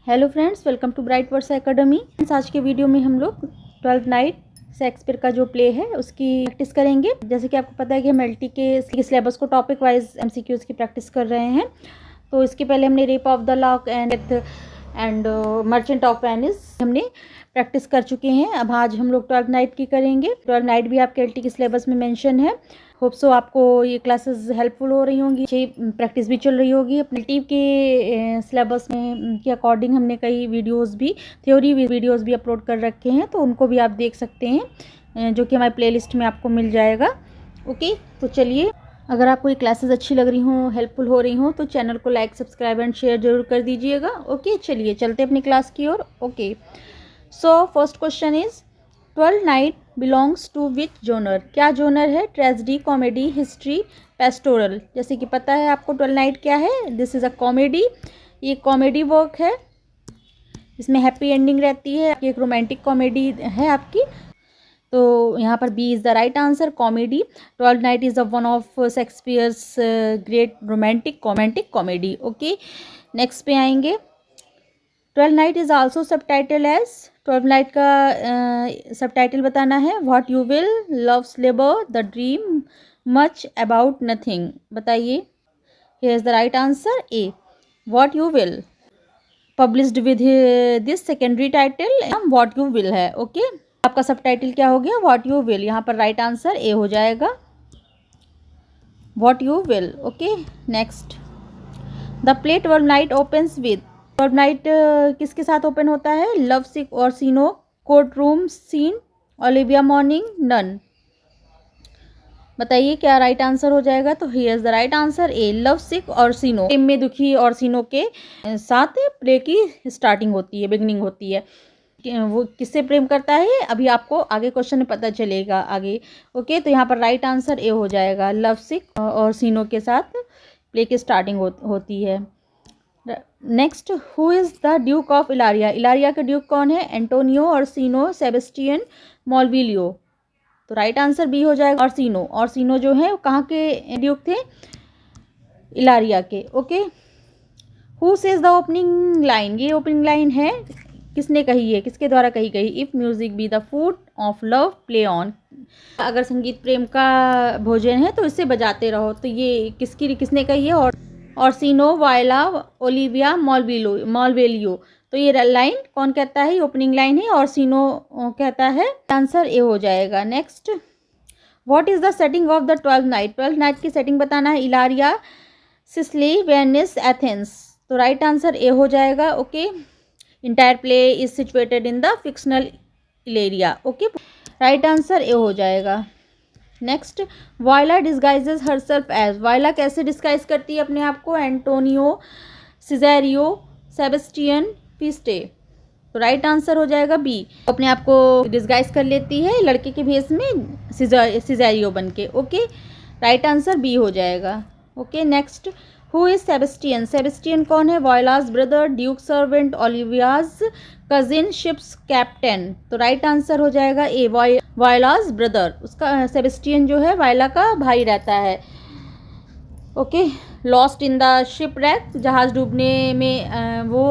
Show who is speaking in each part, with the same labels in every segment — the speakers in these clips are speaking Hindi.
Speaker 1: Hello friends, welcome to bright words academy. आज के वीडियो में हम लोग 12th नाइट शेक्सपियर का जो प्ले है उसकी प्रैक्टिस करेंगे। जैसे कि आपको पता है कि हम एलटी के सिलेबस को टॉपिक वाइज एमसीक्यूज की प्रैक्टिस कर रहे हैं। तो इसके पहले हमने rape of the lock and merchant of Venice हमने प्रैक्टिस कर चुके हैं। अब आज हम लोग 12th नाइट की करेंगे। 12th नाइट भी आपके एलटी के सिलेबस में मेंशन है। होप सो आपको ये क्लासेस हेल्पफुल हो रही होंगी, प्रैक्टिस भी चल रही होगी। अपने टीम के सिलेबस में के अकॉर्डिंग हमने कई वीडियोस भी, थ्योरी वीडियोस भी अपलोड कर रखे हैं, तो उनको भी आप देख सकते हैं, जो कि हमारे प्लेलिस्ट में आपको मिल जाएगा। ओके, तो चलिए, अगर आपको ये क्लासेस अच्छी लग रही हों, हेल्पफुल हो रही हों, तो चैनल को लाइक, सब्सक्राइब एंड शेयर जरूर कर दीजिएगा। ओके, चलिए चलते अपनी क्लास की ओर। Okay, so first question is 12th Night belongs to which genre. क्या जोनर है? Tragedy, comedy, history, pastoral. जैसे कि पता है आपको 12th नाइट क्या है। This is a comedy. ये कॉमेडी वर्क है, इसमें हैप्पी एंडिंग रहती है। एक रोमांटिक कॉमेडी है आपकी, तो यहाँ पर B is the right answer, comedy. 12th Night is one of Shakespeare's great romantic comedy. Okay, next पे आएंगे। 12th Night is also subtitle as. 12th Night का सबटाइटल बताना है। What you will, love's labour, the dream, much about nothing. बताइए, here is the right answer A, what you will. Published with this secondary title what you will है। ओके, आपका सबटाइटल क्या हो गया? What you will. यहाँ पर राइट आंसर ए हो जाएगा, what you will. Okay, next. The play 12th Night opens with. 12th Night किसके साथ ओपन होता है? Love sick, Orsino, court room scene, Olivia mourning, none. बताइए क्या राइट आंसर हो जाएगा? तो here is the right answer A, love sick Orsino. प्रेम में दुखी ओर्सिनो के साथ प्ले की स्टार्टिंग होती है, बिगनिंग होती है। वो किससे प्रेम करता है अभी आपको आगे क्वेश्चन में पता चलेगा आगे। ओके, तो यहाँ पर राइट आंसर ए हो जाएगा, लव सिक ओर्सिनो के साथ प्ले की स्टार्टिंग होती है। Next, who is the Duke of Illyria. Illyria के ड्यूक कौन है? Antonio, Orsino, Sebastian, Malvolio. तो राइट आंसर बी हो जाएगा, ओर्सिनो। ओर्सिनो जो है वो कहाँ के ड्यूक थे? इलारिया के। Okay, who says the opening line. ये ओपनिंग लाइन है, किसने कही है, किसके द्वारा कही गई? If music be the food of love play on. अगर संगीत प्रेम का भोजन है तो इसे बजाते रहो। तो ये किसने कही है? और ओर्सिनो, वायला, ओलिविया, मॉलवेलियो। तो ये लाइन कौन कहता है? ये ओपनिंग लाइन है, ओर्सिनो कहता है। आंसर ए हो जाएगा। Next, what is the setting of the 12th Night. 12th Night की सेटिंग बताना है। Illyria, Sicily, Venice, Athens. तो राइट आंसर ए हो जाएगा। Okay, entire play is situated in the fictional Illyria. Okay, right answer A हो जाएगा। नेक्स्ट, वायला डिस्गाइजेज हरसेल्फ एज। वायला कैसे डिस्गाइज करती है अपने आप को? Antonio, Cesario, Sebastian, Feste. तो राइट आंसर हो जाएगा बी, अपने आप को डिस्गाइज कर लेती है लड़के के भेष में, सिजेरियो बन के। ओके, राइट आंसर बी हो जाएगा। Okay, next, who is Sebastian. Sebastian कौन है? Viola's brother, duke servant, Olivia's cousin, ship's captain. तो राइट आंसर हो जाएगा ए, वायलास ब्रदर। उसका सेबेस्टियन जो है वायला का भाई रहता है। Okay, lost in the ship rack. जहाज डूबने में वो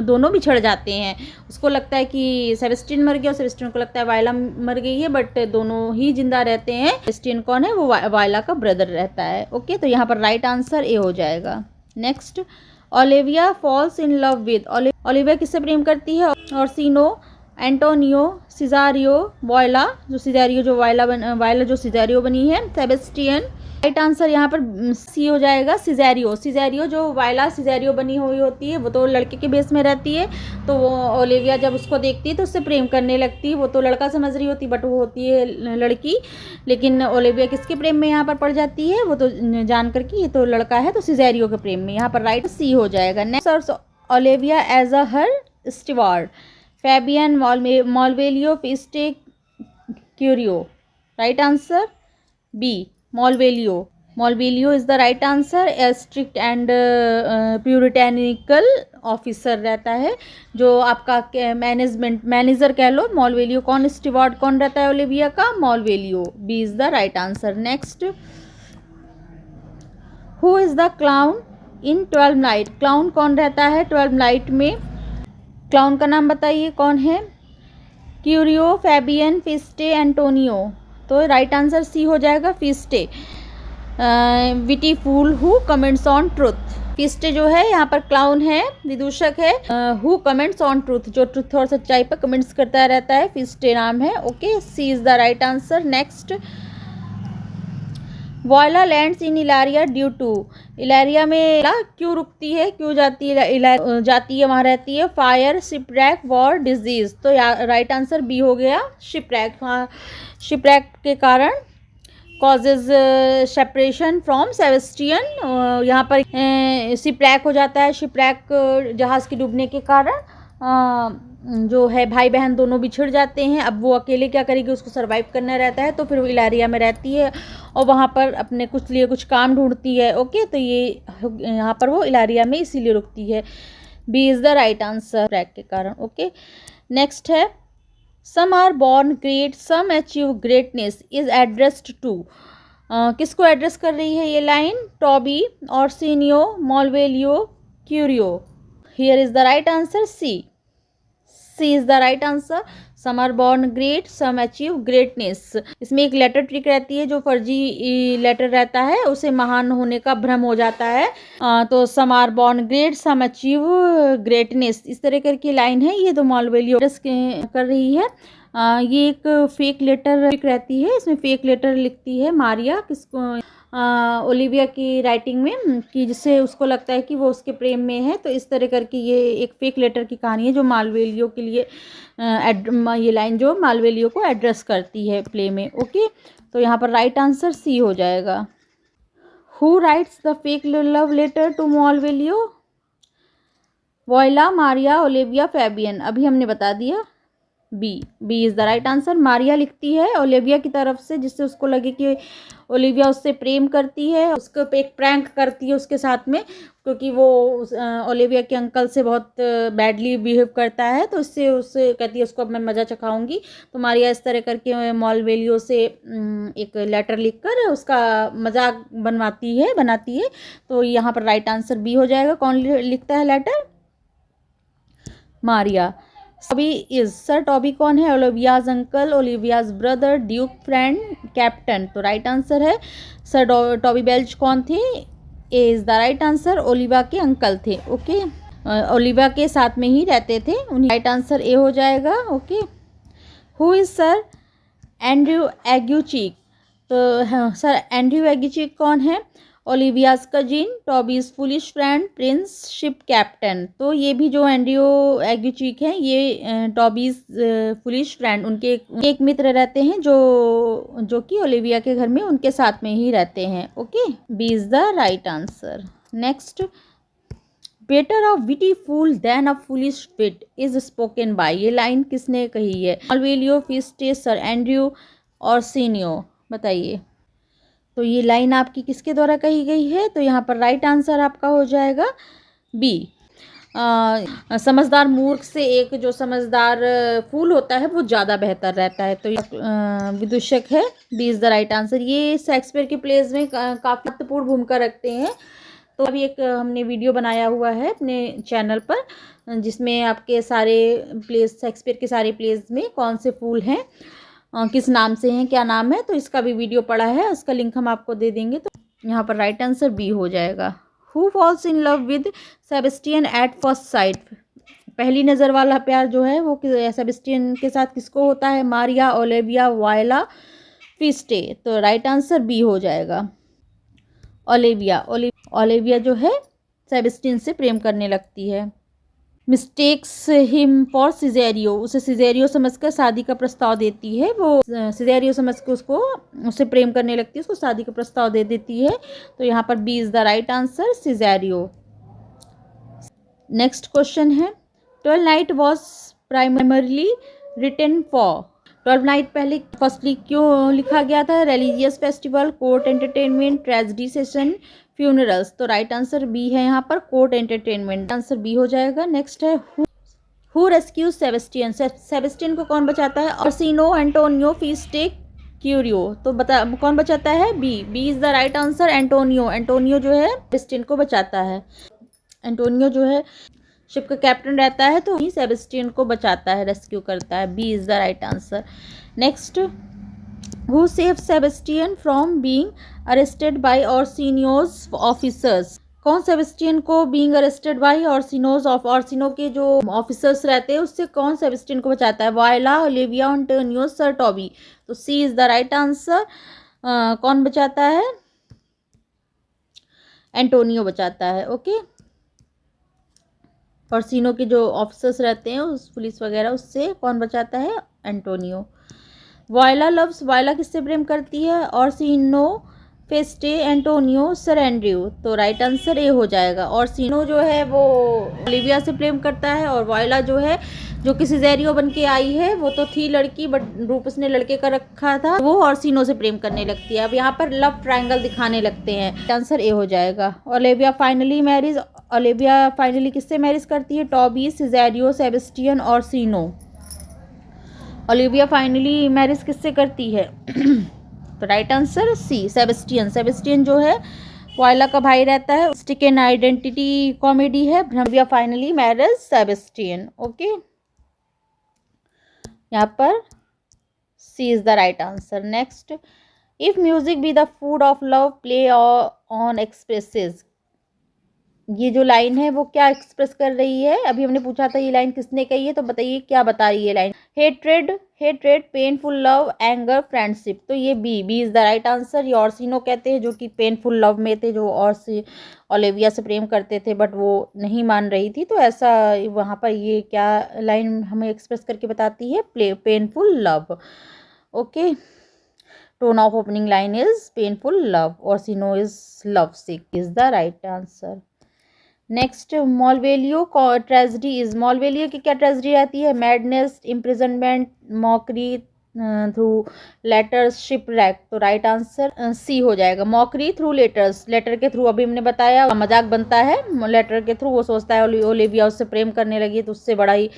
Speaker 1: दोनों बिछड़ जाते हैं। उसको लगता है कि सेबेस्टियन मर गया और सेबेस्टियन को लगता है वायला मर गई है, बट दोनों ही जिंदा रहते हैं। सेबेस्टियन कौन है? वो वायला का ब्रदर रहता है। ओके, तो यहाँ पर राइट आंसर ए हो जाएगा। Next, Olivia falls in love with. Olivia किससे प्रेम करती है? ओर्सिनो, एंटोनियो, सिजारियो, वायला जो सिजारियो बनी है, सेबेस्टियन। राइट आंसर यहाँ पर सी हो जाएगा, सिजेरियो जो वायला सिजेरियो बनी हुई होती है, वो तो लड़के के बेस में रहती है। तो वो ओलिविया जब उसको देखती है तो उससे प्रेम करने लगती है। वो तो लड़का समझ रही होती, बट वो होती है लड़की। लेकिन ओलिविया किसके प्रेम में यहाँ पर पड़ जाती है? वो तो जान कर कि ये तो लड़का है, तो सिजेरियो के प्रेम में। यहाँ पर राइट सी हो जाएगा। Next, Olivia as a her steward. Fabian, Malvolio, Feste, Curio. Right answer B, Malvolio is the right answer. A strict and puritanical officer रहता है, जो आपका मैनेजर कह लो। मॉलवेलियो कौन? स्टीवार्ड कौन रहता है ओलिविया का? Malvolio. B is the right answer. Next, who is the clown in 12th Night. Clown कौन रहता है 12th नाइट में? क्लाउन का नाम बताइए कौन है? Curio, Fabian, Feste, Antonio. तो राइट आंसर सी हो जाएगा, Feste. Witty fool who comments on truth. Feste जो है यहाँ पर क्लाउन है, विदूषक है। हु कमेंट्स ऑन ट्रुथ, जो ट्रुथ और सच्चाई पर कमेंट्स करता रहता है, फिस्टे नाम है। Okay, C is the right answer. Next, Viola lands in Illyria due to. Illyria में क्यों रुकती है, क्यों जाती है, जाती है, वहाँ रहती है? Fire, shipwreck, war, disease. तो राइट आंसर बी हो गया, शिपरैक। हाँ, शिपरैक के कारण, कॉजेज सेपरेशन फ्रॉम सेबेस्टियन। यहाँ पर शिपरैक हो जाता है। शिपरैक जहाज़ के डूबने के कारण जो है भाई बहन दोनों बिछड़ जाते हैं। अब वो अकेले क्या करेगी, उसको सरवाइव करना रहता है, तो फिर वो इलारिया में रहती है और वहाँ पर अपने कुछ काम ढूंढती है। ओके, तो ये यहाँ पर वो इलारिया में इसीलिए रुकती है। B is the right answer, shipwreck के कारण। ओके, नेक्स्ट है, some are born great, some achieve greatness is addressed to. किसको एड्रेस कर रही है ये line? Toby, Orsino, Malvolio, Curio. Here is the right answer, C. C is the right answer. Some are born great, some achieve greatness. इसमें एक लेटर ट्रिक रहती है, जो फर्जी लेटर रहता है उसे महान होने का भ्रम हो जाता है। तो some are born great, some achieve greatness, इस तरह करके लाइन है। ये तो मॉलवेलियो कर रही है। ये एक फेक लेटर ट्रिक रहती है। इसमें फेक लेटर लिखती है मारिया किसको, ओलिविया की राइटिंग में, कि जिससे उसको लगता है कि वो उसके प्रेम में है। तो इस तरह करके ये एक फेक लेटर की कहानी है, जो मालवेलियो के लिए ये लाइन जो मालवेलियो को एड्रेस करती है प्ले में। ओके, तो यहाँ पर राइट आंसर सी हो जाएगा। Who writes the fake love letter to Malvolio? Viola, Maria, Olivia, Fabian. अभी हमने बता दिया, B is the right answer. Maria लिखती है ओलिविया की तरफ से, जिससे उसको लगे कि ओलिविया उससे प्रेम करती है। उसको एक प्रैंक करती है उसके साथ में, क्योंकि वो ओलिविया के अंकल से बहुत बैडली बिहेव करता है। तो उससे कहती है उसको अब मैं मज़ा चखाऊंगी। तो मारिया इस तरह करके मॉलवेलियो से एक लेटर लिखकर उसका मजाक बनाती है। तो यहाँ पर राइट आंसर बी हो जाएगा। कौन लिखता है letter? Maria. Toby is, sir Toby कौन है? Olivia's uncle, Olivia's brother, duke, friend, captain. तो राइट आंसर है सर टॉबी बेल्च कौन थे? A is the right answer, Olivia के अंकल थे। ओके, ओलिविया के साथ में ही रहते थे उन्हीं। राइट आंसर ए हो जाएगा। Okay, who is sir Andrew Aguecheek? तो सर एंड्रयू एग्यूचिक कौन है? Olivia's cousin, Toby's foolish friend, prince, ship captain. तो ये भी जो एंड्रयू एग्यूचिक हैं, ये टॉबीज फुलिश फ्रेंड, उनके एक मित्र रहते हैं, जो कि ओलिविया के घर में उनके साथ में ही रहते हैं। Okay, B is the right answer. Next, better a witty fool than a foolish wit is spoken by. ये लाइन किसने कही है? मालवेलियो, फिस्टे, सर एंड्रयू और सीनियो। बताइए, तो ये लाइन आपकी किसके द्वारा कही गई है? तो यहाँ पर राइट आंसर आपका हो जाएगा बी। समझदार मूर्ख से एक जो समझदार फूल होता है वो ज़्यादा बेहतर रहता है। तो ये विदूषक है। B is the right answer. ये शेक्सपियर के प्लेज में काफ़ी महत्वपूर्ण भूमिका रखते हैं। तो अभी एक हमने वीडियो बनाया हुआ है अपने चैनल पर, जिसमें आपके सारे प्लेज, शेक्सपियर के सारे प्लेज में कौन से फूल हैं, किस नाम से हैं, क्या नाम है, तो इसका भी वीडियो पड़ा है। उसका लिंक हम आपको दे देंगे। तो यहाँ पर राइट आंसर बी हो जाएगा। Who falls in love with Sebastian at first sight? पहली नज़र वाला प्यार जो है वो सेबेस्टियन के साथ किसको होता है? मारिया, ओलिविया, वायला, फिस्टे। तो राइट आंसर बी हो जाएगा, ओलिविया। ओलिविया जो है सेबेस्टियन से प्रेम करने लगती है। मिस्टेक्स हिम फॉर सिजेरियो, उसे सिजेरियो समझकर शादी का प्रस्ताव देती है। वो सिजेरियो समझ के उससे प्रेम करने लगती है, उसको शादी का प्रस्ताव दे देती है। तो यहाँ पर B is the right answer, Cesario. Next question है, 12 night was primarily written for. 12 Night पहले फर्स्टली क्यों लिखा गया था? Religious festival, court entertainment, tragedy session, funerals. तो राइट आंसर बी है यहाँ पर, कोर्ट एंटरटेनमेंट। आंसर बी हो जाएगा। नेक्स्ट है, हु रेस्क्यूज सेबेस्टियन? सेबेस्टियन को कौन बचाता है? Orsino, Antonio, Feste, Curio. तो कौन बचाता है? B is the right answer, Antonio. Antonio जो है सेबेस्टियन को बचाता है। एंटोनियो जो है शिप का कैप्टन रहता है तो ही सेबेस्टियन को बचाता है, रेस्क्यू करता है। B is the right answer. Next, who save Sebastian from being arrested by Orsino's officers. कौन सेबेस्टियन को being arrested by Orsino's of Orsino के जो ऑफिसर्स रहते हैं उससे कौन सेबेस्टियन को बचाता है? वायला, ओलिविया, एंटोनियो, सर टॉबी। तो सी इज़ द राइट आंसर। कौन बचाता है? एंटोनियो बचाता है। ओके, ऑर्सिनो के जो ऑफिसर्स रहते हैं उस पुलिस वगैरह, उससे कौन बचाता है? एंटोनियो। वायला लव्स, वायला किससे प्रेम करती है? Orsino, Feste, Antonio, sir Andrew. तो राइट आंसर ए हो जाएगा। ऑर्सिनो जो है वो ओलिविया से प्रेम करता है, और वायला जो है, जो कि सिजेरियो बन के आई है, वो तो थी लड़की बट रूप उसने लड़के का रखा था, वो ऑर्सिनो से प्रेम करने लगती है। अब यहाँ पर लव ट्रायंगल दिखाने लगते हैं। आंसर ए हो जाएगा। Olivia finally marriage, Olivia finally किससे मैरिज करती है? Toby, Cesario, Sebastian, Orsino. Olivia finally marriage किससे करती है? तो right answer C, Sebastian. Sebastian जो है वायला का भाई रहता है। स्टिक एंड आइडेंटिटी कॉमेडी है। Olivia finally marriage Sebastian. Okay, यहाँ पर C is the right answer. Next, if music be the food of love play on expresses. ये जो लाइन है वो क्या एक्सप्रेस कर रही है? अभी हमने पूछा था ये लाइन किसने कही है, तो बताइए क्या बता रही है line? Hatred, hatred, painful love, anger, friendship. तो ये B is the right answer. ये ऑर्सिनो कहते हैं जो कि पेनफुल लव में थे, जो ओलिविया से प्रेम करते थे बट वो नहीं मान रही थी। तो ऐसा वहाँ पर ये क्या लाइन हमें एक्सप्रेस करके बताती है? Painful love. Okay, tone of opening line is painful love. Orsino is lovesick is the right answer. Next, Malvolio tragedy is. Malvolio की क्या ट्रेजिडी रहती है? Madness, imprisonment, mockery through letters, shipwreck. तो राइट आंसर सी हो जाएगा। मॉकरी थ्रू लेटर्स, लेटर के थ्रू अभी हमने बताया मजाक बनता है लेटर के थ्रू। वो सोचता है ओलिविया उससे प्रेम करने लगी तो उससे बड़ा ही,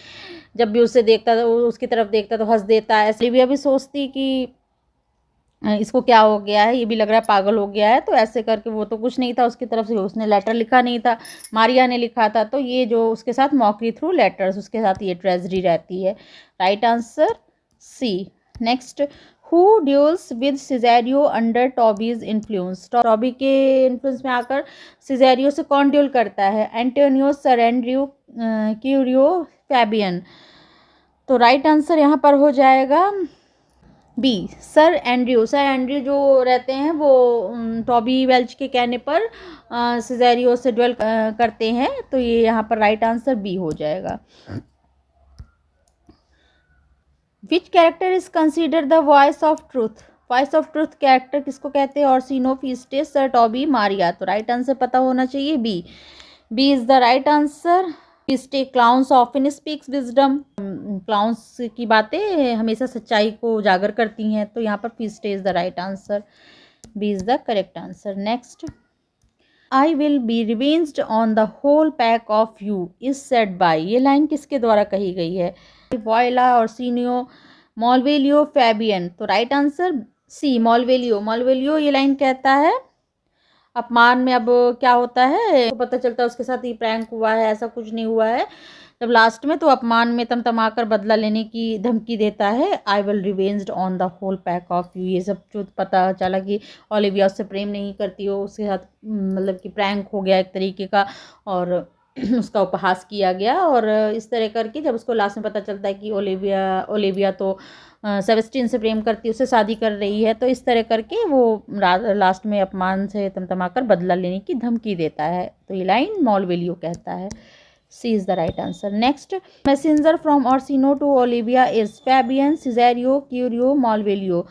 Speaker 1: जब भी उससे देखता था उसकी तरफ देखता तो हंस देता है। ओलिविया भी सोचती कि इसको क्या हो गया है, ये भी लग रहा है पागल हो गया है। तो ऐसे करके, वो तो कुछ नहीं था उसकी तरफ से, उसने लेटर लिखा नहीं था, मारिया ने लिखा था। तो ये जो उसके साथ मॉकरी थ्रू लेटर्स, उसके साथ ये ट्रेजेडी रहती है। Right answer C. Next, who duels with Cesario under Toby's influence. Toby के इन्फ्लुएंस में आकर सिजेरियो से कौन ड्यूल करता है? Antonio, sir Andrew, Curio, Fabian. तो राइट आंसर यहाँ पर हो जाएगा B, sir Andrew. Sir Andrew जो रहते हैं वो टॉबी वेल्च के कहने पर सिजेरियो से ड्वेल करते हैं। तो ये यहाँ पर राइट आंसर बी हो जाएगा। Which character is consider the voice of truth. Voice of truth character किसको कहते हैं? Orsino, Feste, sir Toby, Maria. तो राइट आंसर पता होना चाहिए B. B is the right answer. Feste, clowns often speaks wisdom. Clowns की बातें हमेशा सच्चाई को उजागर करती हैं। तो यहाँ पर Feste is the right answer. B is the correct answer. Next, I will be revenged on the whole pack of you is said by. ये लाइन किसके द्वारा कही गई है? Viola, Orsino, Malvolio, Fabian. तो right answer C, Malvolio. Malvolio ये लाइन कहता है अपमान में। अब क्या होता है तो पता चलता है उसके साथ ही प्रैंक हुआ है, ऐसा कुछ नहीं हुआ है। जब लास्ट में तो अपमान में तमतमाकर बदला लेने की धमकी देता है, I will revenged on the whole pack of you. ये सब जो पता चला कि ओलिविया उससे प्रेम नहीं करती हो, उसके साथ मतलब कि प्रैंक हो गया एक तरीके का, और उसका उपहास किया गया। और इस तरह करके जब उसको लास्ट में पता चलता है कि ओलिविया तो सेबेस्टियन से प्रेम करती, उससे शादी कर रही है, तो इस तरह करके वो लास्ट में अपमान से तमतमाकर बदला लेने की धमकी देता है। तो ये लाइन मॉलवेलियो कहता है। C is the right answer. Next, messenger from Orsino to Olivia is Fabian, Cesario, Curio, Malvolio.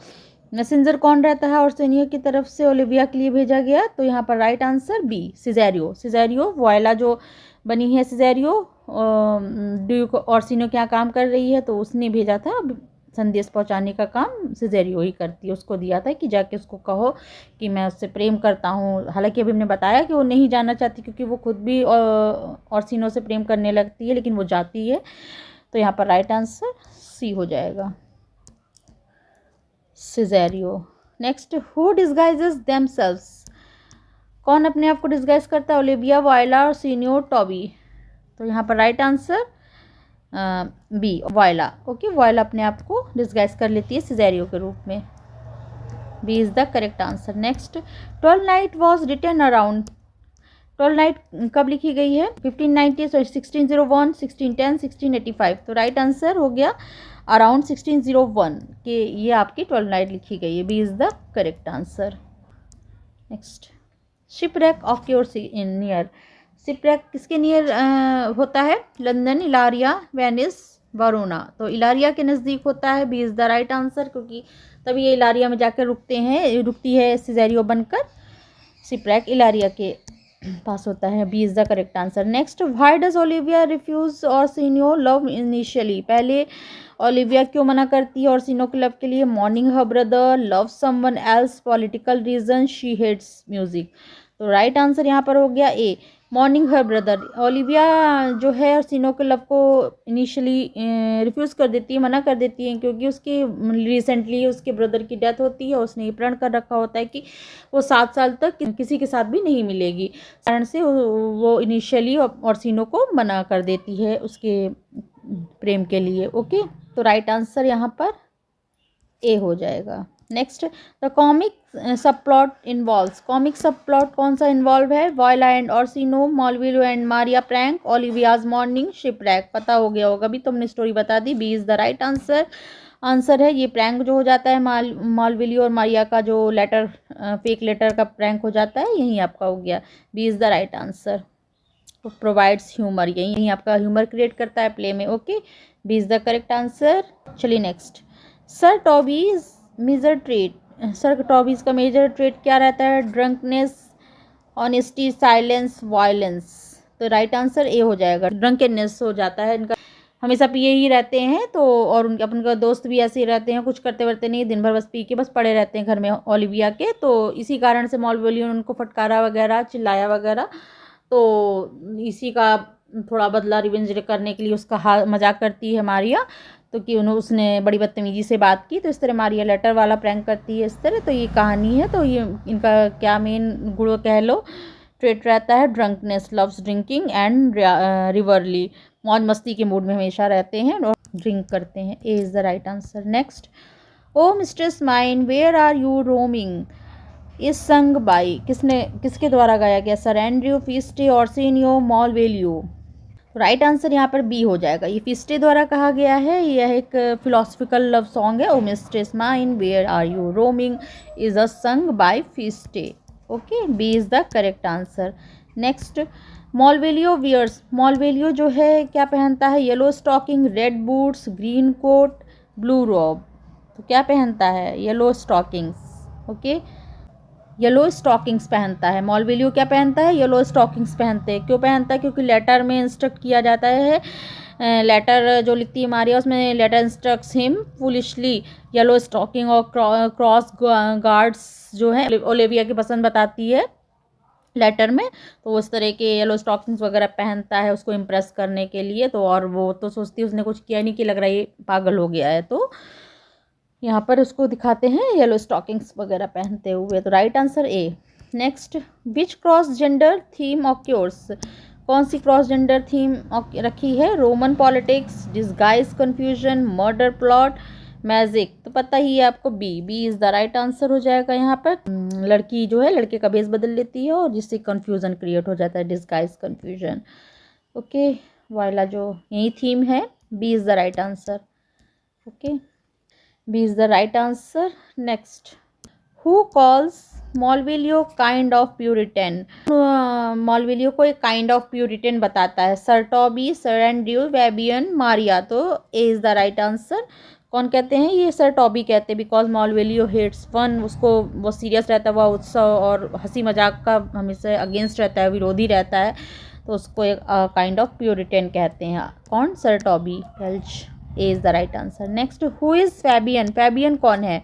Speaker 1: Messenger कौन रहता है ऑर्सिनियो की तरफ से ओलिविया के लिए भेजा गया? तो यहाँ पर राइट आंसर बी, सिजेरियो। सिजेरियो, वायला जो बनी है सिजेरियो, ड्यूक ऑर्सिनो के यहाँ काम कर रही है, तो उसने भेजा था संदेश पहुंचाने का काम सिजेरियो ही करती है। उसको दिया था कि जाके उसको कहो कि मैं उससे प्रेम करता हूँ। हालांकि अभी हमने बताया कि वो नहीं जाना चाहती क्योंकि वो खुद भी ऑर्सिनो से प्रेम करने लगती है, लेकिन वो जाती है। तो यहाँ पर राइट आंसर सी हो जाएगा, Cesario. Next, who disguises themselves. कौन अपने आप को डिस्गाइज करता है? ओलिविया, वायला, ऑर्सिनो, टॉबी। तो यहाँ पर right answer B Viola. Okay, Viola अपने आप को डिस्गाइज कर लेती है सिजेरियो के रूप में। B is the correct answer. Next, 12 night was written around. 12 night कब लिखी गई है? 1590, 1601, 1610, 1685। तो राइट आंसर हो गया अराउंड 1601 के ये आपकी 12 नाइट लिखी गई है। B is the correct answer. Next, shipwreck of your near. Shipwreck किसके नियर होता है? London, Illyria, Venice, Verona. तो इलारिया के नज़दीक होता है। B is the right answer, क्योंकि तभी ये इलारिया में जाकर रुकती है सिजेरियो बनकर। शिपरेक इलारिया के पास होता है। B is the correct answer. Next, why does Olivia refuse Orsino love initially. पहले ओलिविया क्यों मना करती है ऑर्सिनो के लव के लिए? Mourning her brother, love someone else, political reason, she hates music. तो राइट आंसर यहाँ पर हो गया A, mourning her brother. Olivia जो है ऑर्सिनो के लव को इनिशियली रिफ्यूज़ कर देती है, मना कर देती है, क्योंकि उसकी रिसेंटली उसके ब्रदर की डेथ होती है। उसने ये प्रण कर रखा होता है कि वो 7 साल तक किसी के साथ भी नहीं मिलेगी। कारण से वो इनिशियली ऑर्सिनो को मना कर देती है उसके प्रेम के लिए। ओके, तो राइट आंसर यहाँ पर ए हो जाएगा। Next, the comic subplot involves. Comic subplot कौन सा इन्वॉल्व है? Viola and Orsino, Malvolio and Maria prank, Olivia's mourning, shipwreck. पता हो गया होगा, अभी तुमने स्टोरी बता दी। B is the right answer है। ये प्रैंक जो हो जाता है मॉलविलियो और मारिया का, जो लेटर फेक लेटर का प्रैंक हो जाता है, यही आपका हो गया। B is the right answer. Provides humour, यही आपका ह्यूमर क्रिएट करता है प्ले में। Okay, B is the correct answer. चलिए next, sir Toby's major trait. Sir Toby's का मेजर ट्रेट क्या रहता है? Drunkenness, honesty, silence, violence. तो राइट आंसर ए हो जाएगा। ड्रंकनेस हो जाता है इनका, हमेशा पिए ही रहते हैं। तो और उनके अपने दोस्त भी ऐसे ही रहते हैं, कुछ करते वर्ते नहीं, दिन भर बस पी के बस पड़े रहते हैं घर में ओलिविया के। तो इसी कारण से मॉलविलियो ने उनको फटकारा वगैरह, चिल्लाया वगैरह। तो इसी का थोड़ा बदला रिवेंज करने के लिए उसका मजाक करती है मारिया। तो कि उसने बड़ी बदतमीजी से बात की, तो इस तरह मारिया लेटर वाला प्रैंक करती है इस तरह। तो ये कहानी है। तो ये इनका क्या मेन गुण कह लो ट्रेट रहता है? Drunkenness, loves drinking and रिवरली। मौज मस्ती के मूड में हमेशा रहते हैं और ड्रिंक करते हैं। A is the right answer. Next, O mistress mine where are you roaming is sung by. किसके द्वारा गाया गया? Sir Andrew, Feste, Orsino, Malvolio. Right answer यहाँ पर बी हो जाएगा। ये फिस्टे द्वारा कहा गया है। यह एक फिलोसफिकल लव सॉन्ग है। O mistress mine where are you roaming is a song by Feste. Okay, B is the correct answer. Next, Malvolio wears. Malvolio जो है क्या पहनता है? Yellow stocking, red boots, green coat, blue robe. तो क्या पहनता है? Yellow stockings. Okay, yellow stockings पहनता है। मॉलविलियो क्या पहनता है? येलो स्टॉकिंग्स पहनते हैं। क्यों पहनता है? क्योंकि लेटर में इंस्ट्रक्ट किया जाता है, लेटर जो लिखती है मारिया उसमें letter instructs him foolishly yellow stocking और क्रॉस गार्ड्स जो है ओलिविया की पसंद बताती है लेटर में। तो उस तरह के येलो स्टॉकिंग्स वगैरह पहनता है उसको इम्प्रेस करने के लिए। तो और वो तो सोचती है उसने कुछ किया नहीं कि लग रहा है ये पागल हो गया है। तो यहाँ पर उसको दिखाते हैं येलो स्टॉकिंग्स वगैरह पहनते हुए। तो right answer A. Next, which cross gender theme occurs. कौन सी क्रॉस जेंडर थीम रखी है? Roman politics, disguise confusion, murder plot, magic. तो पता ही है आपको, B is the right answer हो जाएगा। यहाँ पर लड़की जो है लड़के का भेष बदल लेती है और जिससे कन्फ्यूजन क्रिएट हो जाता है, डिस्गाइज कन्फ्यूजन। ओके, वाला जो यही थीम है। B is the right answer. Okay, B is the right answer. Next, who calls Malvolio kind of Puritan. Malvolio को एक काइंड ऑफ प्यूरिटन बताता है? Sir Toby, sir Andrew, Fabian, Maria. तो A is the right answer. कौन कहते हैं? ये सर टॉबी कहते हैं। बिकॉज मॉलविलियो हेट्स फन, उसको वो सीरियस रहता है, वह उत्सव और हंसी मजाक का हमेशा अगेंस्ट रहता है, विरोधी रहता है। तो उसको एक काइंड ऑफ प्यूरिटन कहते हैं। कौन? Sir Toby Belch. A is the right answer. Next, who is Fabian. Fabian कौन है?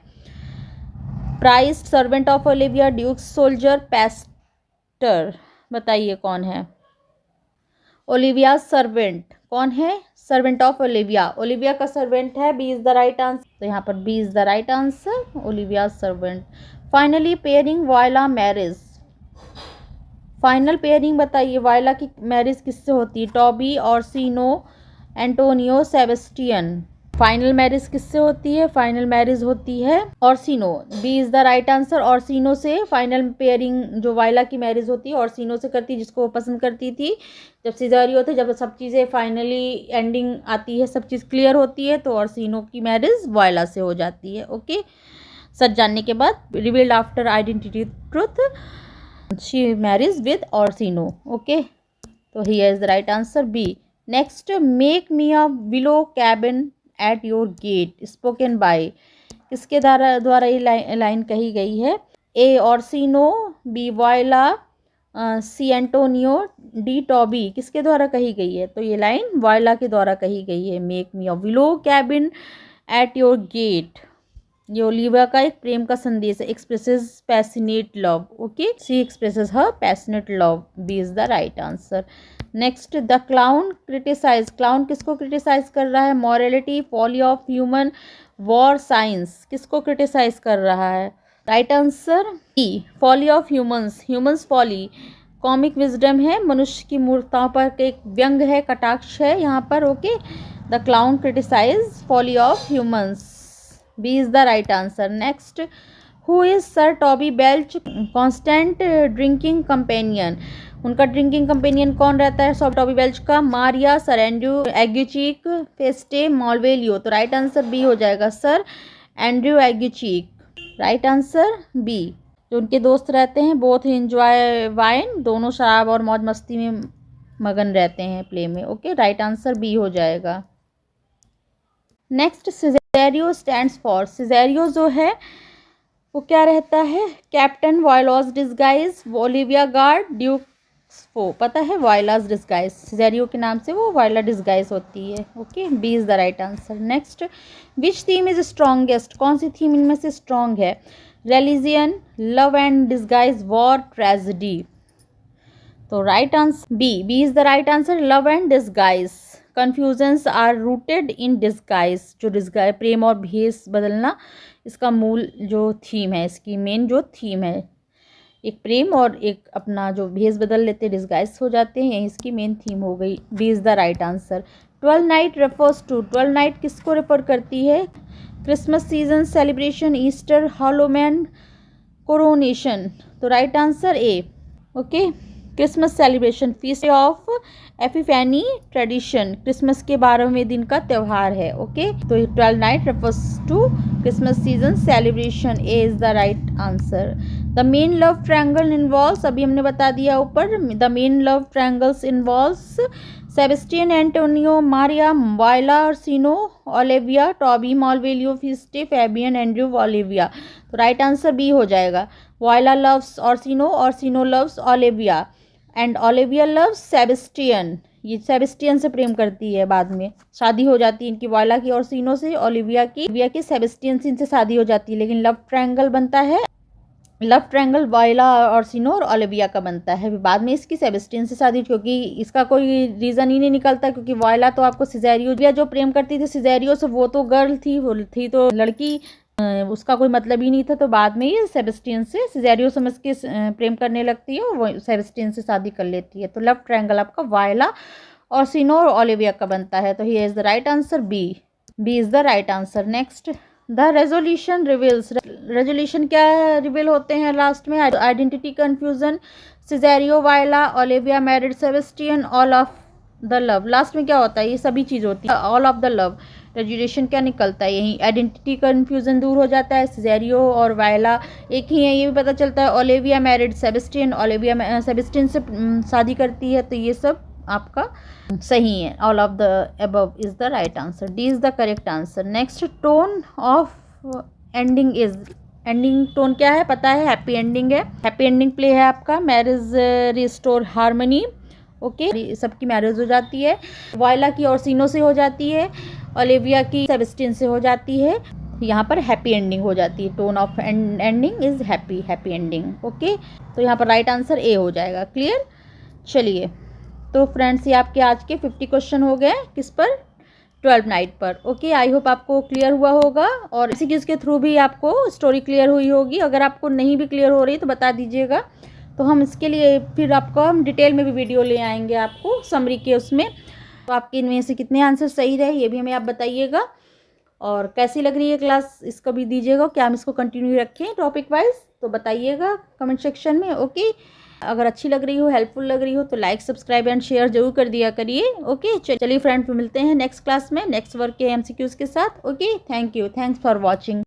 Speaker 1: Priest, servant of Olivia, Duke's soldier, jester. बताइए कौन है? Olivia servant. कौन है? Servant of Olivia. ओलिविया का सर्वेंट है। B is the right answer. तो यहाँ पर B is the right answer, Olivia servant. Finally pairing Viola marriage. Final pairing बताइए, वायला की मैरिज किससे होती है? Toby, Orsino, Antonio, Sebastian. Final marriage किससे होती है? फाइनल मैरिज होती है Orsino. B is the right answer. Orsino से फाइनल पेयरिंग जो वायला की मैरिज होती है ऑर्सिनो से करती है, जिसको वो पसंद करती थी। जब सिजेरियो थे, जब सब चीज़ें फाइनली एंडिंग आती है, सब चीज़ क्लियर होती है, तो ऑर्सिनो की मैरिज वायला से हो जाती है। ओके, सच जानने के बाद, revealed after identity truth she marriage with Orsino. Okay, तो here is the right answer B. Next, make me a willow cabin at your gate spoken by, किसके द्वारा ये लाइन कही गई है? ए ऑर्सिनो, बी वायला, सी एंटोनियो, डी टॉबी। किसके द्वारा कही गई है? तो ये लाइन वायला के द्वारा कही गई है। Make me a willow cabin at your gate, ये ओलिविया का एक प्रेम का संदेश है। Expresses passionate love. Okay, she expresses her passionate love. B is the right answer. Next, the clown criticise, clown किसको क्रिटिसाइज कर रहा है? Morality, folly of human, war, science. किसको क्रिटिसाइज कर रहा है? Right answer E, folly of humans. Humans folly comic wisdom है, मनुष्य की मूर्खताओं पर एक व्यंग है, कटाक्ष है यहाँ पर। Okay, the clown criticise folly of humans. B is the right answer. Next, who is sir Toby Belch constant drinking companion, उनका ड्रिंकिंग कंपेनियन कौन रहता है सर टॉबी बेल्च का? Maria, sir Andrew Aguecheek, Feste, Malvolio. तो राइट आंसर बी हो जाएगा, sir Andrew Aguecheek. Right answer B. जो उनके दोस्त रहते हैं, बोथ एंजॉय वाइन, दोनों शराब और मौज मस्ती में मगन रहते हैं, प्ले में। ओके, राइट आंसर बी हो जाएगा। Next, Cesario stands for, Cesario जो है वो क्या रहता है? Captain, Viola's disguise, Olivia guard, Duke's foe. पता है, वायलास डिस्गाइज, सिजेरियो के नाम से वो वायला डिस्गाइज होती है। Okay, B is the right answer. Next, which theme is strongest, कौन सी थीम इनमें से स्ट्रॉन्ग है? Religion, love and disguise, war, tragedy. तो right answer B, B is the right answer, love and disguise. Confusions are rooted in disguise, जो डिस्गाइज प्रेम और भेष बदलना, इसका मूल जो थीम है, इसकी मेन जो थीम है, एक प्रेम और एक अपना जो भेष बदल लेते, डिस्गाइज हो जाते हैं, यही इसकी मेन थीम हो गई। B is the right answer. 12 night refers to, 12 night किसको रेफर करती है? Christmas season celebration, Easter, Hallowmas, coronation. तो right answer A. Okay, Christmas celebration, feast of Epiphany tradition, Christmas के 12वें दिन का त्यौहार है। ओके, तो 12 night refers to Christmas season celebration. A is the right answer. The main love triangle involves, अभी हमने बता दिया ऊपर, the main love triangles involves Sebastian, Antonio, Maria, Viola, Orsino, Olivia, Toby, Malvolio, Feste, Fabian, Andrew, Olivia. तो राइट आंसर बी हो जाएगा। Viola loves Orsino, Orsino loves Olivia, and Olivia loves Sebastian. ये सेबेस्टियन से प्रेम करती है, बाद में शादी हो जाती है इनकी, वायला की ऑर्सिनो से, ओलिविया की सेबेस्टियन से इनसे शादी हो जाती है। लेकिन लव ट्रायंगल बनता है, लव ट्रायंगल वायला, ऑर्सिनो और ओलिविया का बनता है। बाद में इसकी सेबेस्टियन से शादी, क्योंकि इसका कोई रीज़न ही नहीं निकलता, क्योंकि वायला तो आपको सिजेरियो जो प्रेम करती थी सिजेरियो से, वो तो गर्ल थी, वो थी तो लड़की, उसका कोई मतलब ही नहीं था। तो बाद में ये सेबेस्टियन से सिजेरियो समझ के प्रेम करने लगती है और वो सेबेस्टियन से शादी कर लेती है। तो लव ट्रायंगल आपका वायला, ऑर्सिनो और ओलिविया का बनता है। तो here is the right answer B, B is the right answer. Next, the resolution reveals, resolution क्या रिवील होते हैं लास्ट में? Identity confusion, Cesario, Viola, Olivia married Sebastian, all of the love. Last में क्या होता है? ये सभी चीज़ होती है, all of the love. Resolution क्या निकलता है? यही आइडेंटिटी कन्फ्यूजन दूर हो जाता है, सिजेरियो और वायला एक ही है, ये भी पता चलता है। Olivia married Sebastian, Olivia Sebastian से शादी करती है। तो ये सब आपका सही है, all of the above is the right answer. D is the correct answer. Next, tone of ending is, ending tone क्या है? पता है, हैप्पी एंडिंग है, हैप्पी एंडिंग प्ले है आपका। Marriage restore harmony. ओके, सबकी मैरिज हो जाती है, वायला की ऑर्सिनो से हो जाती है, ओलिविया की सेबेस्टियन से हो जाती है। यहाँ पर हैप्पी एंडिंग हो जाती है, tone of ending is happy, happy ending. Okay, तो यहाँ पर राइट आंसर ए हो जाएगा। क्लियर? चलिए, तो फ्रेंड्स ये आपके आज के 50 क्वेश्चन हो गए, किस पर? 12 नाइट पर। ओके, आई होप आपको क्लियर हुआ होगा और इसी चीज़ के थ्रू भी आपको स्टोरी क्लियर हुई होगी। अगर आपको नहीं भी क्लियर हो रही तो बता दीजिएगा, तो हम इसके लिए फिर आपको हम डिटेल में भी वीडियो ले आएंगे आपको समरी के उसमें। तो आपके इनमें से कितने आंसर सही रहे ये भी हमें आप बताइएगा, और कैसी लग रही है क्लास इसको भी दीजिएगा, क्या हम इसको कंटिन्यू रखें टॉपिक वाइज, तो बताइएगा कमेंट सेक्शन में। ओके, अगर अच्छी लग रही हो, हेल्पफुल लग रही हो तो लाइक, सब्सक्राइब एंड शेयर जरूर कर दिया करिए। ओके, चलिए फ्रेंड, मिलते हैं नेक्स्ट क्लास में नेक्स्ट वर्क के एमसीक्यूज के साथ। Okay, thank you, thanks for watching.